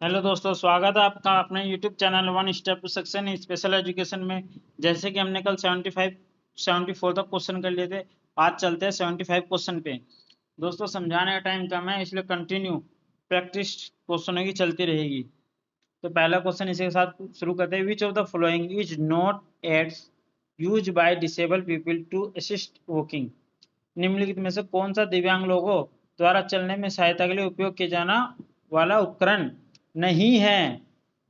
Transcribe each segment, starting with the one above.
Hello दोस्तों, स्वागत है आपका अपने YouTube channel one step to success special education में। जैसे कि हमने कल 74 तक क्वेश्चन कर लिए थे। आज चलते हैं 75 क्वेश्चन पे। दोस्तों, समझाने का टाइम कम है, इसलिए कंटिन्यू प्रैक्टिस क्वेश्चनों की चलती रहेगी। तो पहला क्वेश्चन इसी के साथ शुरू करते हैं। Which of the following is not aids use by disable people to assist walking. निम्नलिखित में से कौन सा दिव्यांग लोगों द्वारा चलने में सहायता के लिए उपयोग किया जाना वाला उपकरण नहीं है?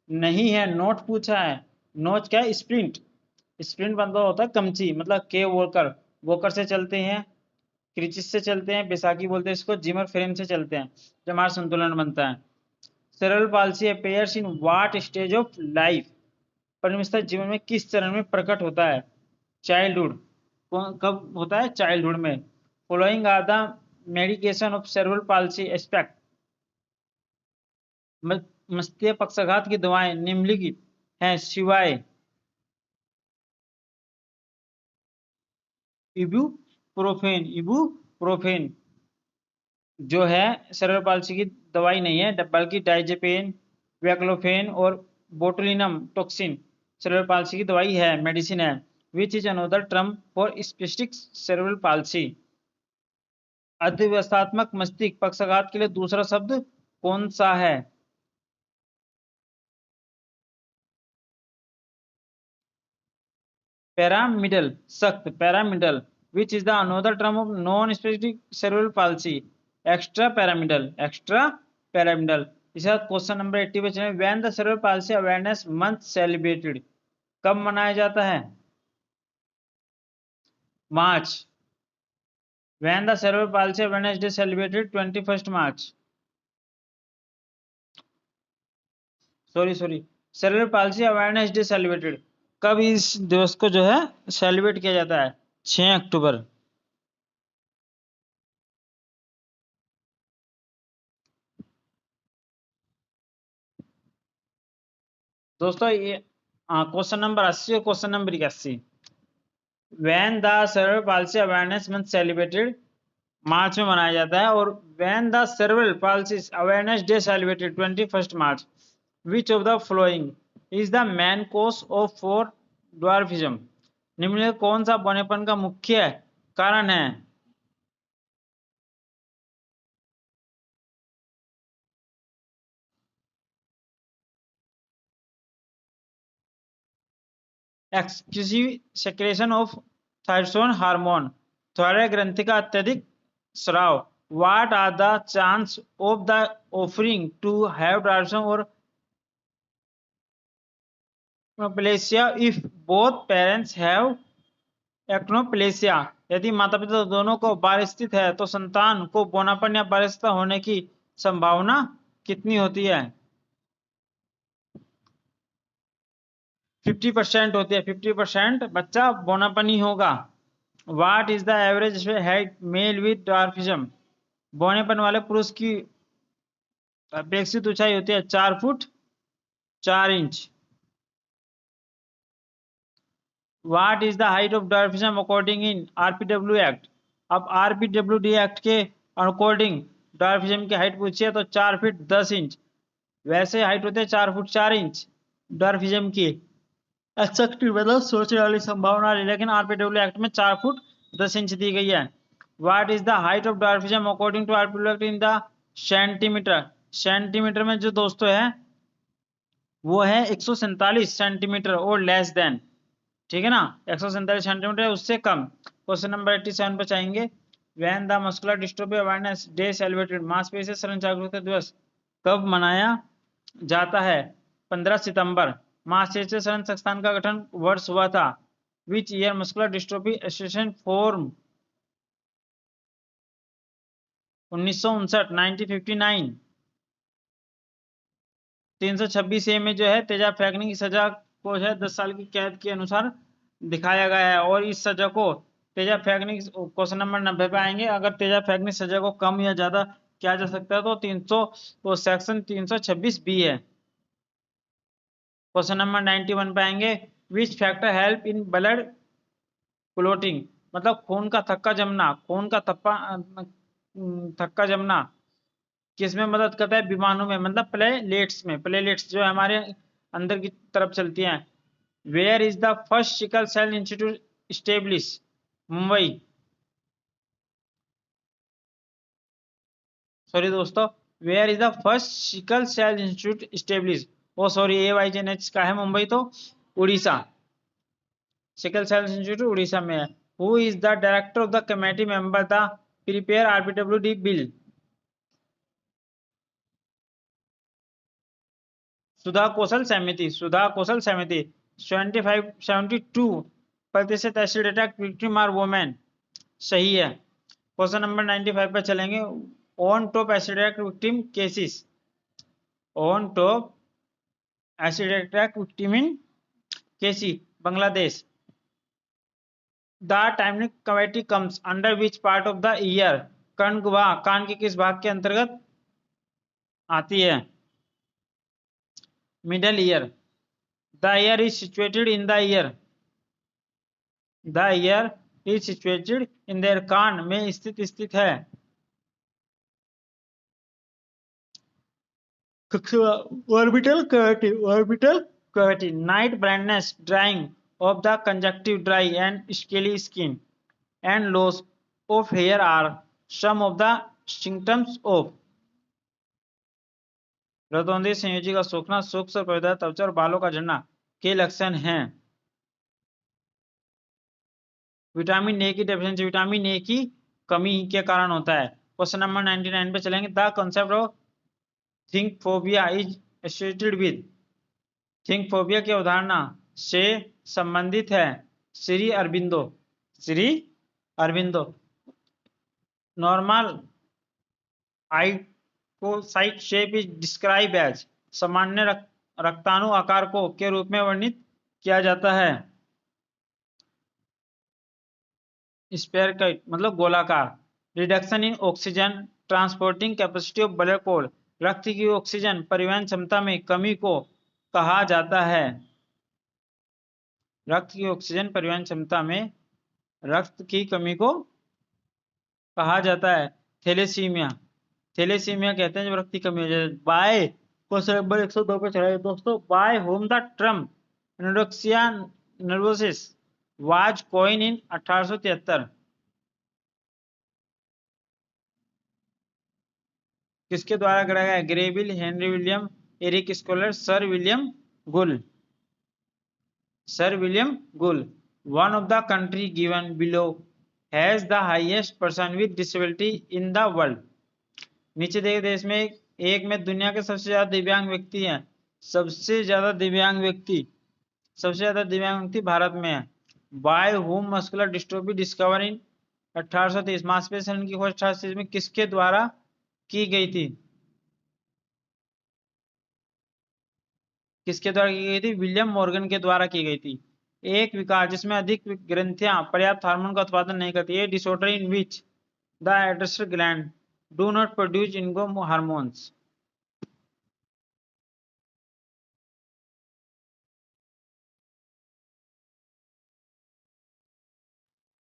नहीं है, नोट पूछा है। नोट क्या है? स्प्रिंट। स्प्रिंट मतलब होता है कमची, मतलब के वॉकर। वॉकर से चलते हैं, क्रिचिस से चलते हैं, बैसाखी बोलते हैं इसको, जिमर फ्रेम से चलते हैं, जब हमारा संतुलन बनता है। Cerebral palsy appears in what stage of life. परिवस्था जीवन में किस चरण में प्रकट होता है? चाइल्डहुड। कब होता है? चाइल्डहुड में। Following are the medication of cerebral palsy aspect. मस्तिष्क पक्षाघात की दवाएं निम्नलिखित हैं सिवाय इबुप्रोफेन। इबुप्रोफेन जो है सेरेब्रल पाल्सी की दवाई नहीं है, बल्कि डाइजेपेन, वैक्लोफेन और बोटुलिनम टॉक्सिन सेरेब्रल पाल्सी की दवाई है, मेडिसिन है। Which is another term for specific cerebral palsy. अतिव्यवस्थात्मक मस्तिष्क पक्षाघात के लिए दूसरा शब्द कौन सा है? पैरामिडल, सख्त pyramidal. Which is the another term of non specific cerebral palsy. Extra pyramidal, extra pyramidal. इसी साथ क्वेश्चन नंबर 80 पे चले। When the cerebral palsy awareness month celebrated. कब मनाया जाता है? March. When the cerebral palsy awareness day celebrated 21 March. Sorry, cerebral palsy awareness day celebrated, कब इस दिवस को जो है सेलिब्रेट किया जाता है? 6 अक्टूबर। दोस्तों, ये क्वेश्चन नंबर 80 और question number 81। When the cerebral palsy awareness month celebrated, मार्च में मनाया जाता है। और when the cerebral palsy awareness day celebrated 21 March. Which of the following is the main cause of for dwarfism. निम्न में कौन सा बौनेपन का मुख्य कारण है? Exclusive secretion of thyroid hormone, thyroid ग्रंथि का अत्यधिक स्राव। What are the chance of the offspring to have dwarfism और एक्नोप्लेसिया इफ बोथ पेरेंट्स हैव एक्नोप्लेसिया। यदि माता पिता दोनों को बारस्थित है तो संतान को बौनापन या बारस्ता होने की संभावना कितनी होती है? 50% होती है। 50% बच्चा बौनापनी होगा। What is the average height male with dwarfism. बौनेपन वाले पुरुष की अपेक्षित ऊंचाई होती है 4 foot 4 inch. What is the height of dwarfism according in RPW act. अब आरपीडब्ल्यूडी एक्ट के अकॉर्डिंग ड्वार्फिज्म की हाइट पूछी है तो 4 फीट 10 इंच। वैसे हाइट होते है 4 फुट 4 इंच ड्वार्फिज्म की। एक्सेप्ट मतलब सोचने वाली संभावना, लेकिन आरपीडब्ल्यू एक्ट में 4 फुट 10 इंच दी गई है। What is the height of dwarfism according to RPW act in the centimetre. Centimetre में जो दोस्तों है वो है 147 सेंटीमीटर और लेस देन। ठीक है ना, 147 सेंटीमीटर उससे कम। क्वेश्चन नंबर 87 पे चाहेंगे। When the muscular dystrophy awareness day celebrated. मांसपेशी क्षरण जागरूकता दिवस कब मनाया जाता है? 15 सितंबर। मांसपेशी क्षरण संस्थान का गठन वर्ष हुआ था? Which year muscular dystrophy association form? 1959, 1959। 326 ए में जो है तेजाब फेंकने की सजा को जो है 10 साल की कैद के अनुसार दिखाया गया है। और इस सजा को तेजाब फेंकने की, क्वेश्चन नंबर 90 पे आएंगे, अगर तेजाब फेंकने की सजा को कम या ज्यादा किया जा सकता है तो 300 तो सेक्शन 326 बी है। क्वेश्चन नंबर 91 पे आएंगे। Which factor help in blood clotting, मतलब खून का थक्का जमना, खून का थक्का जमना किसमें मदद करता है? विमानों में, मतलब प्लेलेट्स में। प्लेलेट्स जो हमारे अंदर की तरफ चलती हैं। Where is the first sickle cell institute establish? Mumbai. Sorry दोस्तों, where is the first sickle cell institute establish? Oh sorry, AYGNH का है मुंबई, तो Orissa. Sickle cell institute Orissa में है। Who is the director of the committee member the prepare RPWD bill? Sudha Kaushal समिति। सुधा कौशल समिति। 72% acid attack victim are women. सही है। Question number 95 पर चलेंगे। On top acid attack victim cases. On top acid attack victim in cases, Bangladesh. The tympanic committee comes under which part of the ear? कर्ण गुहा कान के किस भाग के अंतर्गत आती है? Middle ear. The ear is situated in the ear. The ear is situated in there, कान में स्थित है। Orbital cavity. Orbital cavity. Night blindness, drying of the conjunctive, dry and scaly skin, and loss of hair are some of the symptoms of रतौंधी संयोजी का सूखना, सूक्ष्म पैदा त्वचा और बालों का झड़ना के लक्षण हैं। विटामिन ए की डेफिशिएंसी, विटामिन ए की कमी के कारण होता है। क्वेश्चन नंबर 99 पे चलेंगे। The concept of think phobia is associated with? Think phobia की अवधारणा से संबंधित है श्री अरबिंदो। श्री अरबिंदो। नॉर्मल आइकोसाइट शेप इज डिस्क्राइब एज? सामान्य रक्ताणु आकार को के रूप में वर्णित किया जाता है। स्फेरिकल मतलब गोलाकार। Reduction in oxygen transporting capacity of blood code, रक्त की ऑक्सीजन परिवहन क्षमता में कमी को कहा जाता है। रक्त की ऑक्सीजन परिवहन क्षमता में रक्त की कमी को कहा जाता है थैलेसीमिया। थैलेसीमिया कहते हैं जब रक्त की कमी हो जाए। बाय क्वेश्चन नंबर 102 पे चढ़ाए दोस्तों। By whom the term anorexia nervosa was coin in 1873? किसके द्वारा गढ़ा गया? Greville, Henry William, Eric Scholar, sir William Gull. Sir William Gull. One of the country given below has the highest person with disability in the world? नीचे दिए देश में एक में दुनिया के सबसे ज्यादा दिव्यांग व्यक्ति हैं। सबसे ज्यादा दिव्यांग व्यक्ति, सबसे ज्यादा दिव्यांग व्यक्ति भारत में है। By whom muscular dystrophy discover in 1830? मांसपेशियों की खोज 1830 में किसके द्वारा की गई थी? किसके द्वारा की गई थी? विलियम मॉर्गन के द्वारा की गई थी। एक विकार जिसमें अधिक ग्रंथियां पर्याप्त हार्मोन का उत्पादन नहीं करती। A disorder in which the adrenal gland do not produce इनको hormones?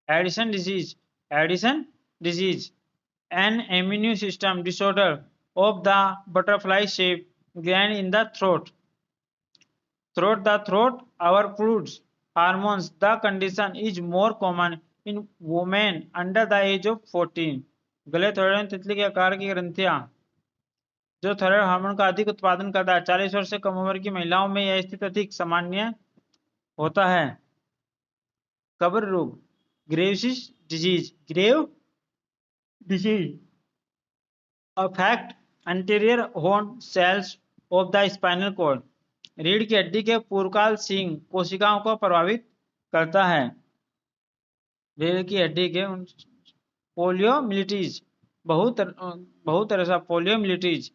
Addison disease. Addison disease. An immune system disorder of the butterfly shape gland in the throat. Throughout the throat, our fluids, hormones, the condition is more common in women under the age of 14. गले थोड़े में तितली के आकार की ग्रंथियां जो thyroid hormone का अधिक उत्पादन करता है। 40 वर्ष से कम उम्र की महिलाओं में यह स्थिति अधिक सामान्य होता है। कब्र रोग, Graves disease. Grave disease affect anterior horn cells of the spinal cord. रीढ़ की हड्डी के पूर्वकाल सींग कोशिकाओं को प्रभावित करता है। रीढ़ की हड्डी के पोलियोमिलिटीज, बहुत तरह से poliomyelitis.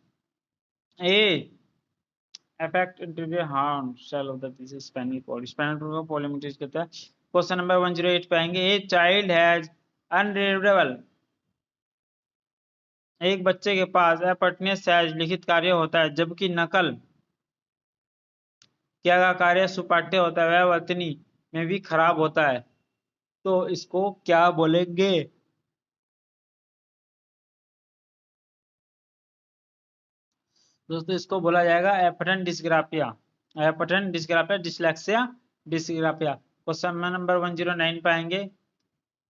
A affect interior horn cell of the spinal cord. Spinal cord को पोलियोमिलिटीज कहते हैं। क्वेश्चन नंबर 108 पे आएंगे। ए चाइल्ड हैज अनरीडेबल, एक बच्चे के पास अपठनीय सहज लिखित कार्य होता है जबकि नकल किया गया कार्य सुपाठ्य होता है, वह वर्तनी में भी खराब होता है, तो इसको क्या बोलेंगे? दोस्तों इसको बोला जाएगा एपठन डिस्ग्राफिया, एपठन dysgraphia, dyslexia dysgraphia. Question number 109 पाएंगे,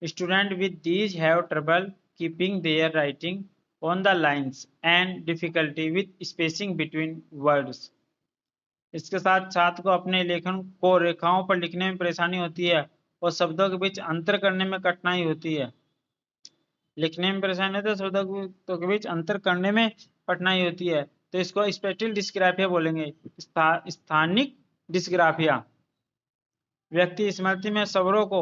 student with these have trouble keeping their writing on the lines and difficulty with spacing between words. इसके साथ छात्र को अपने लेखन को रेखाओं पर लिखने में परेशानी होती है और शब्दों के बीच अंतर करने में कठिनाई होती है। लिखने में परेशानी होती है, शब्दों के बीच अंतर करने में कठिनाई होती है, तो इसको स्पेटियल डिस्ग्राफिया बोलेंगे। स्थानिक डिस्ग्राफिया, व्यक्ति स्मृति में शब्दों को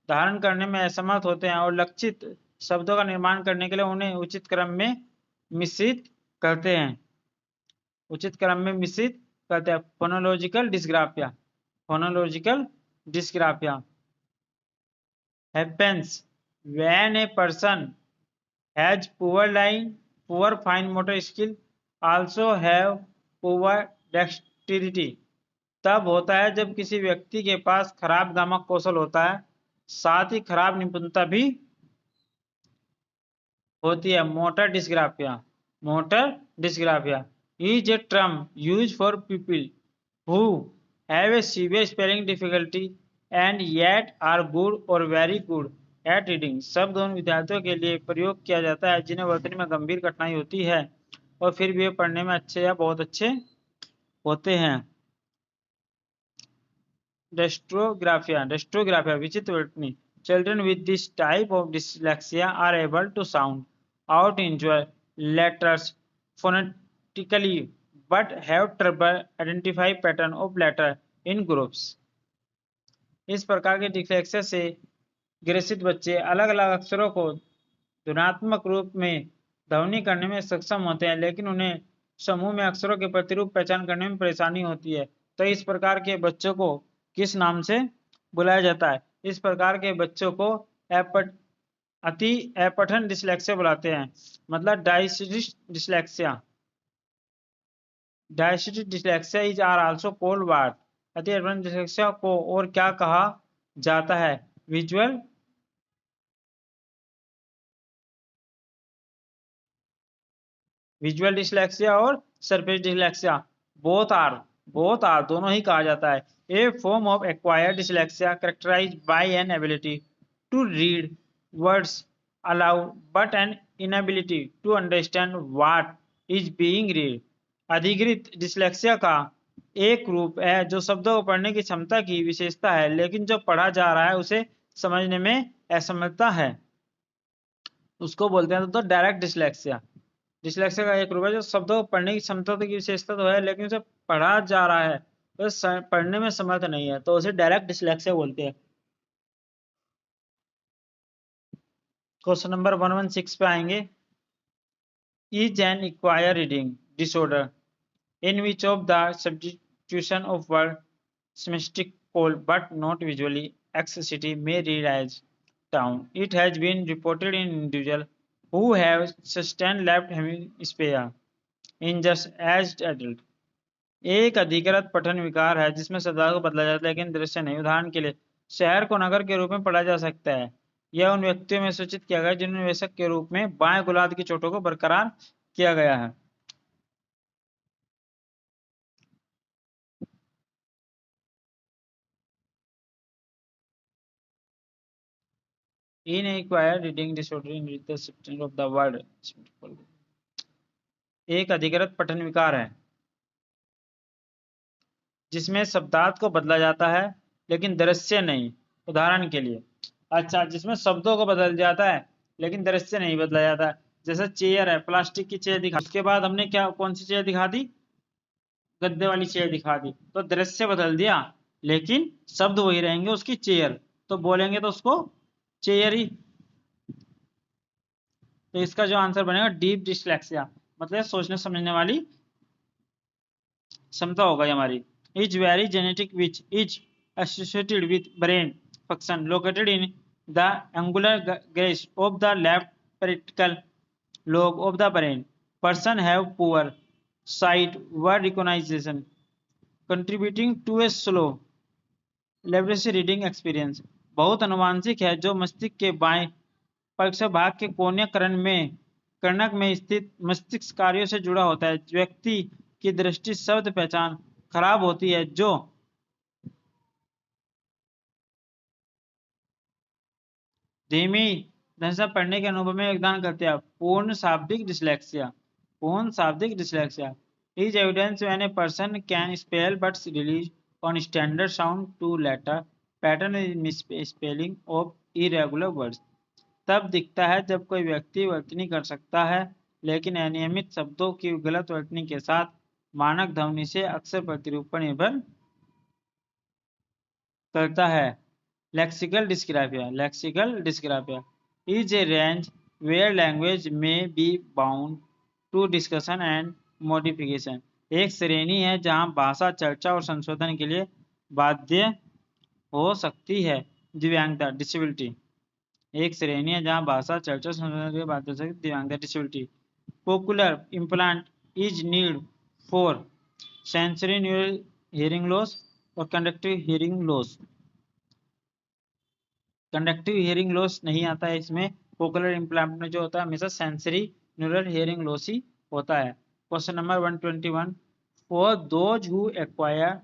धारण करने में असमर्थ होते हैं और लक्षित शब्दों का निर्माण करने के लिए उन्हें उचित क्रम में मिश्रित करते हैं, उचित क्रम में मिश्रित करते हैं। Phonological dysgraphia, phonological dysgraphia happens when a person has poor line, poor fine motor skill, also have poor dexterity। तब होता है जब किसी व्यक्ति के पास खराब गामक कौशल होता है, साथ ही खराब निपुणता भी होती है। Motor dysgraphia, motor dysgraphia is a term used for people who have a severe spelling difficulty and yet are good or very good at reading। शब्द उन विद्यार्थियों के लिए प्रयोग किया जाता है जिन्हें वर्तनी में गंभीर कठिनाई होती है और फिर भी वे पढ़ने में अच्छे या बहुत अच्छे होते हैं। डेस्ट्रोग्राफिया, डेस्ट्रोग्राफिया विचित्र वर्तनी। Children with this type of dyslexia are able to sound out enjoy letters phonetically but have trouble identify pattern of letter in groups। इस प्रकार के डिस्लेक्सिया से ग्रसित बच्चे अलग अलग अक्षरों को ध्वन्यात्मक रूप में ध्वनि करने में सक्षम होते हैं, लेकिन उन्हें समूह में अक्षरों के प्रतिरूप पहचान करने में परेशानी होती है। तो इस प्रकार के बच्चों को किस नाम से बुलाया जाता है? इस प्रकार के बच्चों को अति अपठन डिस्लेक्सिया बुलाते हैं, मतलब dyseidetic dyslexia. Dyseidetic dyslexia is are also called what? अति अपठन डिस्लेक्सिया को और क्या कहा जाता है? विजुअल विजुअल डिस्लेक्सिया और सरफेस डिस्लेक्सिया, बोथ आर दोनों ही कहा जाता है। A form of acquired dyslexia characterized by an ability to read words aloud but an inability to understand what is being read. अधिकृत डिस्लेक्सिया का एक रूप है जो शब्दों को पढ़ने की क्षमता की विशेषता है, लेकिन जो पढ़ा जा रहा है उसे समझने में असमर्थता है, उसको बोलते हैं तो डायरेक्ट डिस्लेक्सिया। डिस्लेक्सिया का एक रूप है जो शब्दों को पढ़ने की क्षमता की विशेषता तो है, लेकिन उसे पढ़ा जा रहा है तो पढ़ने में समर्थ नहीं है, तो उसे डायरेक्ट डिस्लेक्सिया बोलते हैं। क्वेश्चन नंबर 116 पे आएंगे, is an acquired reading disorder in which of the substitution of word semantic call but not visually accessibility may read as down। It has been reported in individuals who have sustained left hemisphere injuries as adult। एक अधिकृत पठन विकार है जिसमें शब्दार्थ को बदला जाता है लेकिन दृश्य नहीं। उदाहरण के लिए, शहर को नगर के रूप में पढ़ा जा सकता है। यह उन व्यक्तियों में सूचित किया गया जिन्होंने निवेशक के रूप में बाएं गुलाद की चोटों को बरकरार किया गया है। Inacquired reading disorder in the substance of the word एक अधिकृत पठन विकार है जिसमें शब्दार्थ को बदला जाता है लेकिन दृश्य नहीं। उदाहरण के लिए, अच्छा, जिसमें शब्दों को बदल जाता है लेकिन दृश्य नहीं बदला जाता, जैसे चेयर है, प्लास्टिक की चेयर दिखा, उसके बाद हमने क्या कौन सी चेयर दिखा दी? गद्दे वाली चेयर दिखा दी, तो दृश्य बदल दिया लेकिन शब्द वही रहेंगे उसकी चेयर, तो बोलेंगे तो उसको चेयर ही। तो इसका जो आंसर बनेगा डीप डिस्लेक्सिया, मतलब सोचने समझने वाली क्षमता होगा हमारी। Is very genetic which is associated with brain function located in the angular gyrus of the left peripheral lobe of the brain. Person have poor sight word recognition contributing to a slow laboratory reading experience. बहुत अनुवांशिक है जो मस्तिष्क के बाएं पक्ष भाग के कोने कर्णक में स्थित मस्तिष्क कार्यों से जुड़ा होता है। व्यक्ति की दृष्टि शब्द पहचान खराब होती है जो धीमी ढंग से पढ़ने के अनुभव में योगदान करते हैं। पूर्ण शाब्दिक dyslexia is evidence when a person can spell but rely on standard sound to letter pattern in misspelling of irregular words। तब दिखता है जब कोई व्यक्ति वर्तनी कर सकता है लेकिन अनियमित शब्दों की गलत वर्तनी के साथ मानक ध्वनि से अक्सर प्रतिरूप पर निर्भर करता है। Lexical dysgraphia is a range where language may be bound to discussion and modification। एक श्रेणी है जहां भाषा चर्चा और संशोधन के लिए बाध्य हो सकती है। दिव्यांगता डिसेबिलिटी एक श्रेणी है जहां भाषा चर्चा संशोधन के लिए बाध्य हो सकती है। दिव्यांगता disability cochlear implant is need for sensory neural hearing loss और conductive hearing loss. Conductive hearing loss नहीं आता है इसमें। कोकुलर इम्प्लांट में जो होता है हमेशा सेंसरी न्यूरल हियरिंग लॉस ही होता है। Question number 121 for those who acquire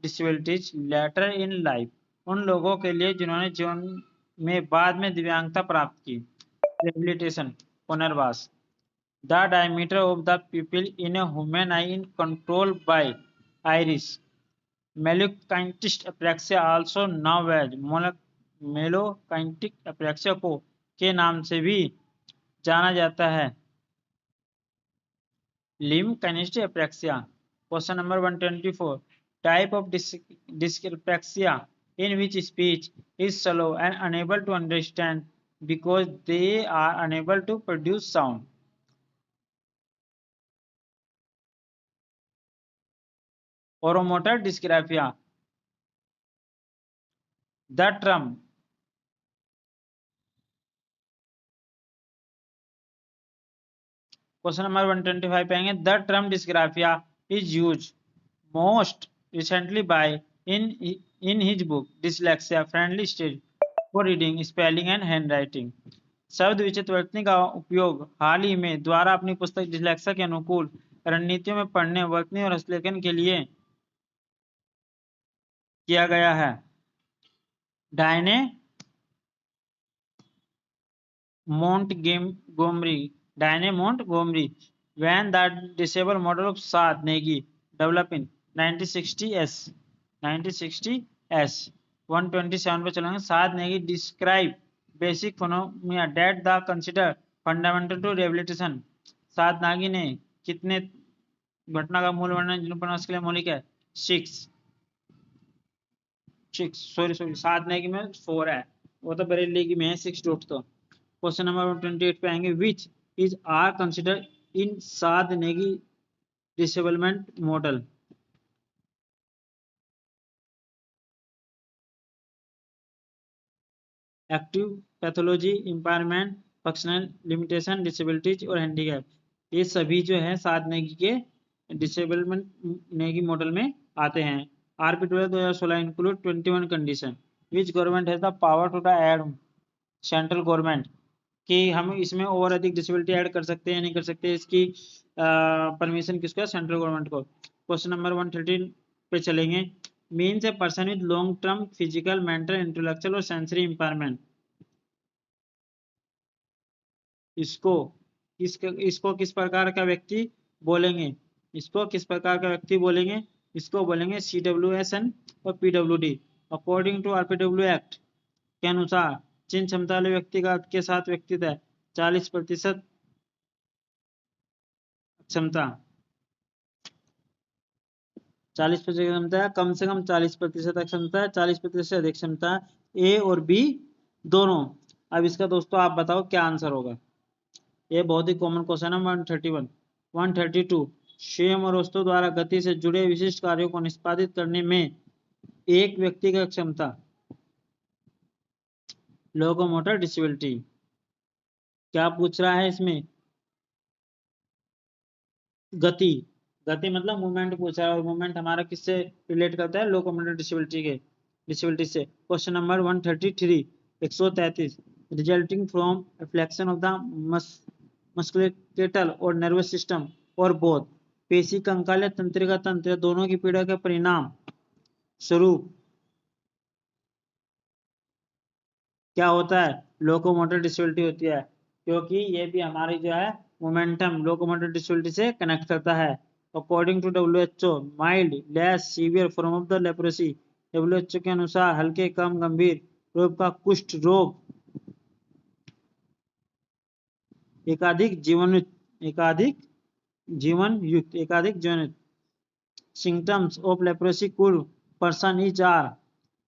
disabilities later in life उन लोगों के लिए जिन्होंने जीवन में बाद में दिव्यांगता प्राप्त की। रिहेबिलिटेशन पुनर्वास the diameter of the pupil in a human eye in controlled by iris melokinetic apraxia also known as melokinetic apraxia को के नाम से भी जाना जाता है। Limb kinetic apraxia question number 124 type of dyspraxia in which speech is slow and unable to understand because they are unable to produce sound। Oromotor dysgraphia the term question number 125 पे आएंगे। The term dysgraphia is use most recently by in his book dyslexia friendly stage for reading spelling and handwriting. शब्द विचित्र वर्तनी का उपयोग हाल ही में द्वारा अपनी पुस्तक डिसलेक्सिया के अनुकूल रणनीतियों में पढ़ने वर्तनी और हस्तलेखन के लिए किया गया है। Diane Montgomery when the disabled model of Saad Negi developed in 1960s 127 पे चलेंगे। साद Negi describe basic phenomena that the consider fundamental to rehabilitation। साद नागी ने कितने घटना का मूल वर्णन जिन के लिए मौलिक है 6 सॉरी साद नेगी में 4 है वो तो बरेली की में है 6 डॉट। तो क्वेश्चन नंबर 128 पे आएंगे which is are consider in Saad Nagi disablement model. Active pathology impairment functional limitation disabilities और हैंडीकैप ये सभी जो है साद नेगी के डिसेबलमेंट नेगी मॉडल में आते हैं। RP 2016 include 21 condition which government has the power to the add central government कि हम इसमें और अधिक डिसेबिलिटी ऐड कर सकते हैं नहीं कर सकते इसकी परमिशन किसको है सेंट्रल गवर्नमेंट को। क्वेश्चन नंबर 113 पे चलेंगे। Means a person with long term physical mental intellectual और सेंसरी इंपायरमेंट। इसको किस प्रकार का व्यक्ति बोलेंगे इसको बोलेंगे CWSN और PWD। According to RPW act के अनुसार जिन क्षमता वाले व्यक्ति के साथ व्यक्तित्व है 40% क्षमता 40% क्षमता कम से कम 40% क्षमता 40% से अधिक क्षमता A और B दोनों। अब इसका दोस्तों आप बताओ क्या आंसर होगा। ये बहुत ही कॉमन क्वेश्चन है। 131 132 स्वयं और वस्तु द्वारा गति से जुड़े विशिष्ट कार्यों को निष्पादित करने में एक व्यक्ति का क्षमता लोकोमोटर डिसेबिलिटी। क्या पूछ रहा है इसमें गति मतलब मूवमेंट पूछ रहा है और मूवमेंट हमारा किससे रिलेट करता है लोकोमोटर डिसेबिलिटी से। Question number 133 133 resulting from flexion of the musculoskeletal और नर्वस सिस्टम और बोथ पेशी कंकाल या तंत्रिका तंत्र दोनों की पीड़ा के परिणाम स्वरूप क्या होता है, लोकोमोटर डिसेबिलिटी होती है, क्योंकि ये भी हमारी जो है मोमेंटम लोकोमोटर डिसेबिलिटी से कनेक्ट करता है। According to WHO, mild less severe form of the leprosy, WHO के अनुसार हल्के कम गंभीर रोग का कुष्ठ रोग एकाधिक जीवन युक्त सिम्टम्स ऑफ लेप्रोसी कुल पर्सन इज आर।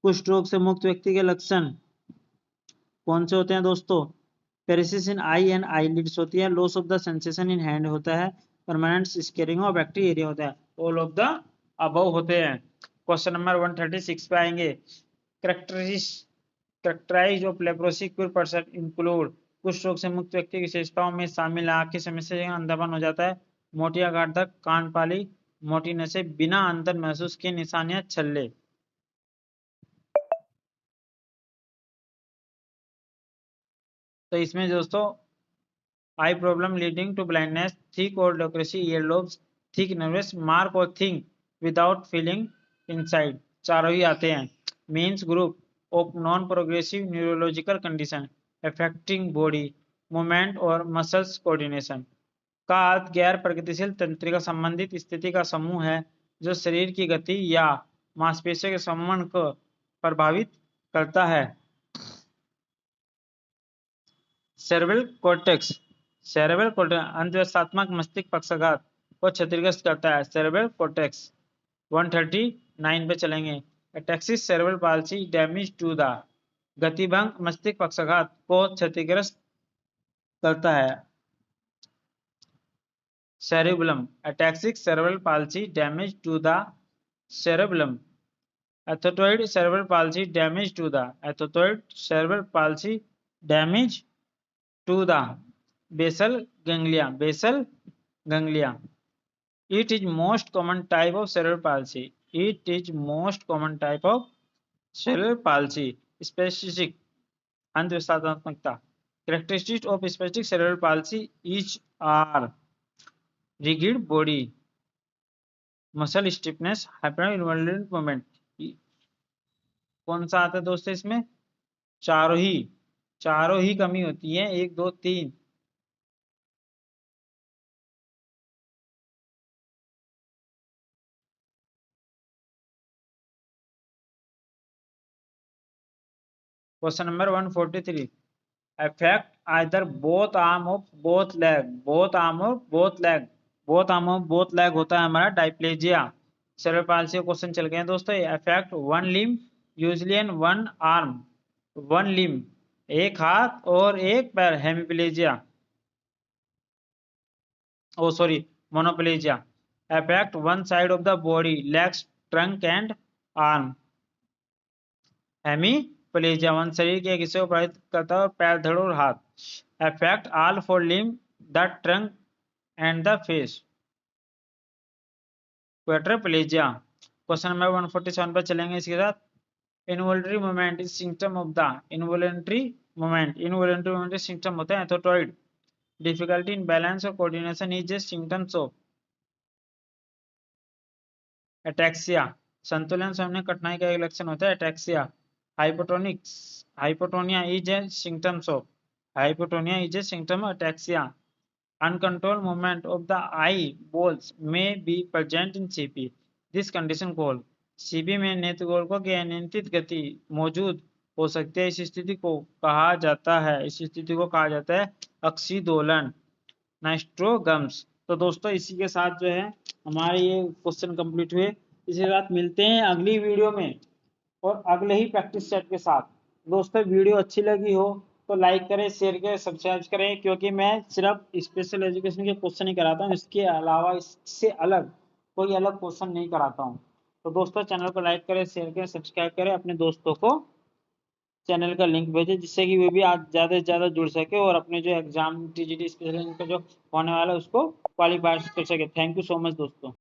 कुष्ठ रोग से मुक्त व्यक्ति के लक्षण कौन से होते हैं दोस्तों? पेरिसिस इन आई एंड आईलिड्स होती है, loss of the sensation in hand होता है, permanent squaring of bacteria area होता है। ऑल ऑफ द अबव होते हैं। क्वेश्चन नंबर 136 पे आएंगे। Characterize of leprosy cure person include. कुष्ठ रोग से मुक्त व्यक्ति की विशेषताओं में शामिल आंख की समस्या से अंधापन हो जाता है, मोटी आघात तक कानपाली, मोटी नसें, बिना अंतर महसूस किए निशानियां, छल्ले। तो इसमें दोस्तों eye problem leading to blindness, thick और leprosy ear lobes, thick nerves mark और थिंग विदाउट फीलिंग इनसाइड, चारों ही आते हैं। Means group of non progressive neurological condition affecting body movement और मसल्स कोऑर्डिनेशन का अर्थ गैर प्रगतिशील तंत्रिका संबंधित स्थिति का समूह है जो शरीर की गति या मांसपेशियों के संवहन को प्रभावित करता है। सेरेब्रल कॉर्टेक्स अंतर्व्यवस्थात्मक मस्तिष्क पक्षाघात को क्षतिग्रस्त करता है। सेरेब्रल कॉर्टेक्स 139 पे चलेंगे। Ataxic cerebral palsy damage to the गतिभंग मस्तिष्क पक्षाघात को क्षतिग्रस्त करता है। Cerebellum ataxic cerebral palsy damage to the cerebellum, athetoid cerebral palsy damage to the athetoid cerebral palsy damage to the basal ganglia. It is most common type of cerebral palsy. Specific अंतर्विस्थात्मकता characteristics of specific cerebral palsy each are rigid body, muscle stiffness, hyperinvolvement movement. कौन सा आता है दोस्तों इसमें? चारों ही कमी होती है, 1 2 3। Question number 143 affect either both arm of both leg होता है हमारा डायप्लेजिया। सेरेब्रल पाल्सी क्वेश्चन चल गए हैं दोस्तों। Affect one limb usually and one arm, one limb एक हाथ और एक पैर, hemiplegia monoplegia. Affect one side of the body legs trunk and arm, hemiplegia one शरीर के एक हिस्से को प्रभावित करता है और पैर, धड़ और हाथ। Affect all 4 limb the trunk and the face, quadriplegia. Question number 147 पर चलेंगे इसके साथ। Involuntary movement is symptom of the involuntary movement symptom होते हैं एथोटॉइड। डिफिकल्टी इन बैलेंस और coordination is a symptoms of ataxia. संतुलन समझने कठिनाई का एक लक्षण होता है ataxia. Hypotonia is a symptoms of ataxia. Uncontrolled movement of the eyeballs may be present in CP. This condition called CP में नेत्रगोलकों की अनियंत्रित गति मौजूद हो सकती है। इस स्थिति को कहा जाता है अक्सीदोलन नाइस्ट्रोगम्स। तो दोस्तों इसी के साथ जो है हमारे ये क्वेश्चन कंप्लीट हुए। इसी के साथ मिलते हैं अगली वीडियो में और अगले ही प्रैक्टिस सेट के साथ। दोस्तों वीडियो अच्छी लगी हो तो लाइक करें, शेयर करें, सब्सक्राइब करें, क्योंकि मैं सिर्फ स्पेशल एजुकेशन के क्वेश्चन ही कराता हूँ, इसके अलावा इससे अलग कोई अलग क्वेश्चन नहीं कराता हूँ। तो दोस्तों चैनल को लाइक करें, शेयर करें, सब्सक्राइब करें, अपने दोस्तों को चैनल का लिंक भेजें जिससे कि वे भी आज ज़्यादा से ज़्यादा जुड़ सके और अपने जो एग्जाम TGT स्पेशल का जो होने वाला है उसको क्वालिफाई कर सके। थैंक यू सो मच दोस्तों।